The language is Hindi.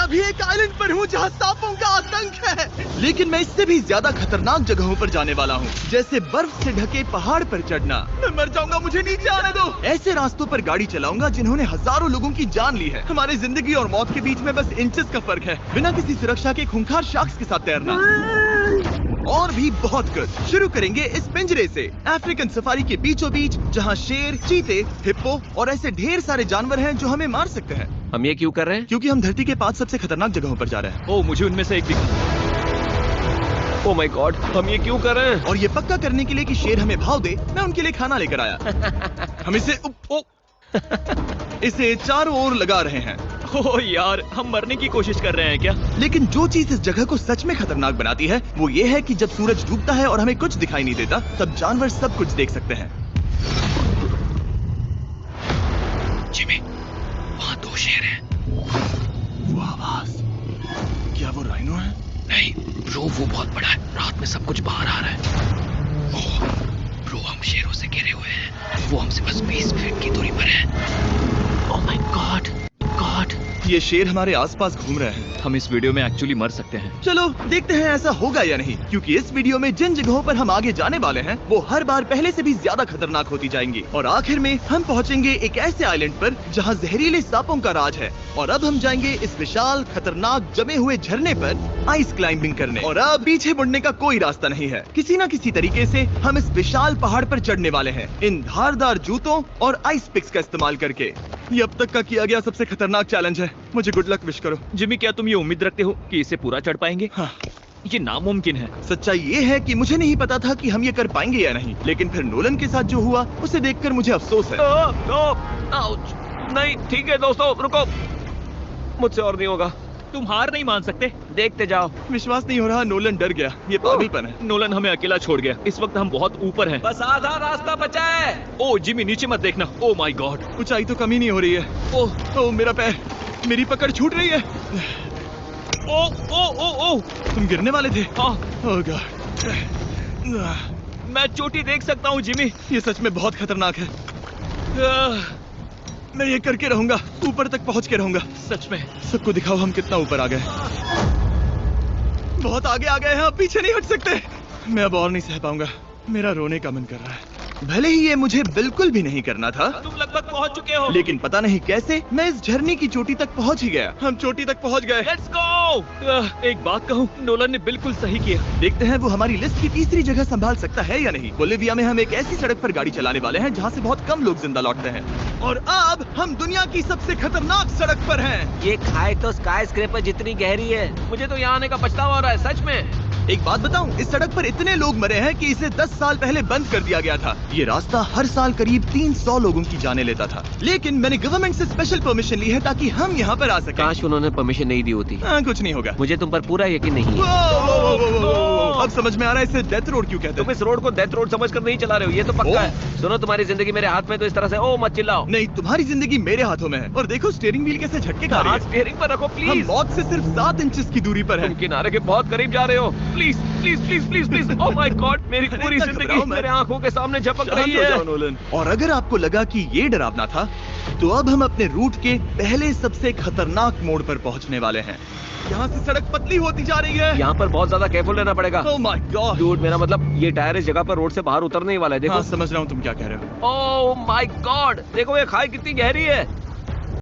अभी एक आइलैंड पर हूँ जहाँ सांपों का आतंक है, लेकिन मैं इससे भी ज्यादा खतरनाक जगहों पर जाने वाला हूँ, जैसे बर्फ से ढके पहाड़ पर चढ़ना। मैं मर जाऊंगा, मुझे नीचे आने दो। ऐसे रास्तों पर गाड़ी चलाऊंगा जिन्होंने हजारों लोगों की जान ली है। हमारी जिंदगी और मौत के बीच में बस इंचेस का फर्क है। बिना किसी सुरक्षा के खूंखार शार्क्स के साथ तैरना और भी बहुत कुछ। शुरू करेंगे इस पिंजरे से, अफ्रीकन सफारी के बीचों बीच, जहाँ शेर, चीते, हिप्पो और ऐसे ढेर सारे जानवर हैं जो हमें मार सकते हैं। हम ये क्यों कर रहे हैं? क्योंकि हम धरती के 5 सबसे खतरनाक जगहों पर जा रहे हैं। ओह, मुझे उनमें से एक दिखा। ओह माय गॉड, हम ये क्यों कर रहे हैं? और ये पक्का करने के लिए कि शेर हमें भाव दे, मैं उनके लिए खाना लेकर आया। हम इसे चारों ओर लगा रहे हैं। ओह यार, हम मरने की कोशिश कर रहे हैं क्या? लेकिन जो चीज इस जगह को सच में खतरनाक बनाती है वो ये है कि जब सूरज डूबता है और हमें कुछ दिखाई नहीं देता, तब जानवर सब कुछ देख सकते हैं। जिमी, वहाँ 2 शेर हैं। वो आवाज, क्या वो राइनो है? नहीं ब्रो, वो बहुत बड़ा है। रात में सब कुछ बाहर आ रहा है। ओह ब्रो, हम शेरों से घिरे हुए हैं। वो हमसे बस 20 फीट की दूरी पर है। ओह माय गॉड, ये शेर हमारे आसपास घूम रहे हैं। हम इस वीडियो में एक्चुअली मर सकते हैं। चलो देखते हैं ऐसा होगा या नहीं, क्योंकि इस वीडियो में जिन जगहों पर हम आगे जाने वाले हैं वो हर बार पहले से भी ज्यादा खतरनाक होती जाएंगी। और आखिर में हम पहुंचेंगे एक ऐसे आइलैंड पर जहां जहरीले सांपों का राज है। और अब हम जाएंगे इस विशाल खतरनाक जमे हुए झरने पर आइस क्लाइंबिंग करने। और अब पीछे मुड़ने का कोई रास्ता नहीं है। किसी न किसी तरीके से हम इस विशाल पहाड़ पर चढ़ने वाले हैं, इन धारदार जूतों और आइस पिक्स का इस्तेमाल करके। ये अब तक का किया गया सबसे खतरनाक चैलेंज है। मुझे गुड लक विश करो। जिमी, क्या तुम ये उम्मीद रखते हो कि इसे पूरा चढ़ पाएंगे? हाँ। ये नामुमकिन है। सच्चाई ये है कि मुझे नहीं पता था कि हम ये कर पाएंगे या नहीं, लेकिन फिर नोलन के साथ जो हुआ उसे देखकर मुझे अफसोस है। आउच। नहीं, ठीक है दोस्तों, रुको। मुझसे और नहीं होगा। तुम हार नहीं मान सकते। देखते जाओ। विश्वास नहीं हो रहा, नोलन डर गया। ये पागलपन है। नोलन हमें अकेला छोड़ गया। इस वक्त हम बहुत ऊपर हैं। बस आधा रास्ता बचा है। ओह जिमी, नीचे मत देखना। ओह माय गॉड, ऊंचाई तो कमी नहीं हो रही है। ओह मेरा पैर, मेरी पकड़ छूट रही है। ओह तुम गिरने वाले थे। हाँ। ओह गॉड, मैं चोटी देख सकता हूँ जिमी। ये सच में बहुत खतरनाक है। मैं ये करके रहूंगा, ऊपर तक पहुंच के रहूंगा। सच में। सबको दिखाओ हम कितना ऊपर आ गए। बहुत आगे आ गए हैं, अब पीछे नहीं हट सकते। मैं अब और नहीं सह पाऊंगा, मेरा रोने का मन कर रहा है। भले ही ये मुझे बिल्कुल भी नहीं करना था। तुम लगभग पहुंच चुके हो। लेकिन पता नहीं कैसे मैं इस झरने की चोटी तक पहुंच ही गया। हम चोटी तक पहुंच गए। Let's go. एक बात कहूँ, नोलन ने बिल्कुल सही किया। देखते हैं वो हमारी लिस्ट की तीसरी जगह संभाल सकता है या नहीं। बोलिविया में हम एक ऐसी सड़क पर गाड़ी चलाने वाले हैं जहाँ से बहुत कम लोग जिंदा लौटते हैं। और अब हम दुनिया की सबसे खतरनाक सड़क पर हैं। ये खाई तो स्काई स्क्रैपर जितनी गहरी है। मुझे तो यहाँ आने का पछतावा हो रहा है, सच में। एक बात बताऊं, इस सड़क पर इतने लोग मरे हैं कि इसे 10 साल पहले बंद कर दिया गया था। ये रास्ता हर साल करीब 300 लोगों की जाने लेता था, लेकिन मैंने गवर्नमेंट से स्पेशल परमिशन ली है ताकि हम यहाँ पर आ सकें। काश उन्होंने परमिशन नहीं दी होती। कुछ नहीं होगा। मुझे तुम पर पूरा यकीन नहीं है। अब समझ में आ रहा है इसे डेथ रोड क्यों कहते हैं। तुम इस रोड को डेथ रोड समझकर नहीं चला रहे हो, ये तो पक्का है। सुनो, तुम्हारी जिंदगी मेरे हाथ में, तो इस तरह से मत चिल्लाओ। नहीं, तुम्हारी जिंदगी मेरे हाथों में है। और देखो स्टीयरिंग व्हील कैसे झटके खा रही है। स्टीयरिंग पर रखो प्लीज। हम मौत से सिर्फ 7 इंचेस की दूरी पर हैं। तुम किनारे के बहुत करीब जा रहे हो। Please please please please please. Oh my God, मेरी पूरी जिंदगी मेरे आंखों के सामने झपक रही है। और अगर आपको लगा कि ये डरावना था, तो अब हम अपने रूट के पहले सबसे खतरनाक मोड़ पर पहुंचने वाले हैं। यहाँ से सड़क पतली होती जा रही है। यहाँ पर बहुत ज्यादा केयरफुल रहना पड़ेगा। ओह माय गॉड डूड, मेरा मतलब ये टायर इस जगह पर रोड से बाहर उतरने ही वाला है। देखो। हाँ, समझ रहा हूँ तुम क्या कह रहे हो। ओह माय गॉड, देखो ये खाई कितनी गहरी है।